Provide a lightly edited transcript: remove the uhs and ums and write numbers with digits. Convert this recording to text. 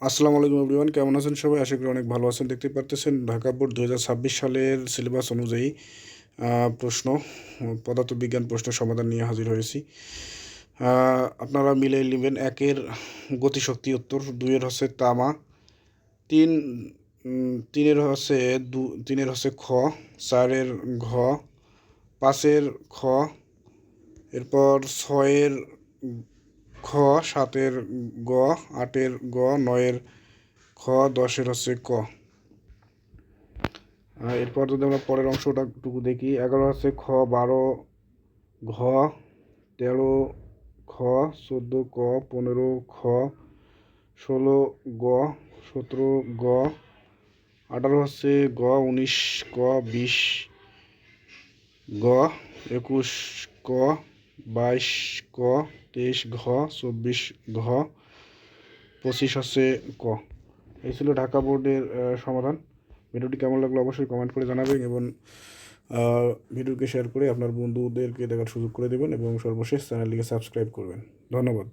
আসসালামু আলাইকুম এভরিওয়ান, কেমন আছেন সবাই? আশা করি অনেক ভালো আছেন। দেখতে পারতেছেন ঢাকা বোর্ড 2026 সালের সিলেবাস অনুযায়ী প্রশ্ন পদার্থবিজ্ঞান প্রশ্নের সমাধান নিয়ে হাজির হয়েছি। আপনারা মিলে নেবেন। একের গতিশক্তি উত্তর, দুইয়ের হচ্ছে তামা, তিন তিনের হচ্ছে খ, চারের ঘ, পাঁচের খ, এরপর ছয়ের খ, সাতের গ, আটের গ, নয়ের খ, দশের হচ্ছে ক। এরপর যদি আমরা পরের অংশটাটুকু দেখি, 11 হচ্ছে খ, 12 ঘ, 13 খ, 14 ক, 15 খ, 16 গ, 17 গ, 18 হচ্ছে গ, 19 ক, 20 গ, 21 ক, 22 ক, 23 ঘ, 24 ঘ, 25 হচ্ছে ক। এই ছিল ঢাকা বোর্ডের সমাধান। ভিডিওটি কেমন লাগলো অবশ্যই কমেন্ট করে জানাবেন এবং ভিডিওকে শেয়ার করে আপনার বন্ধুদেরকে দেখার সুযোগ করে দেবেন এবং সর্বশেষ চ্যানেলটিকে সাবস্ক্রাইব করবেন। ধন্যবাদ।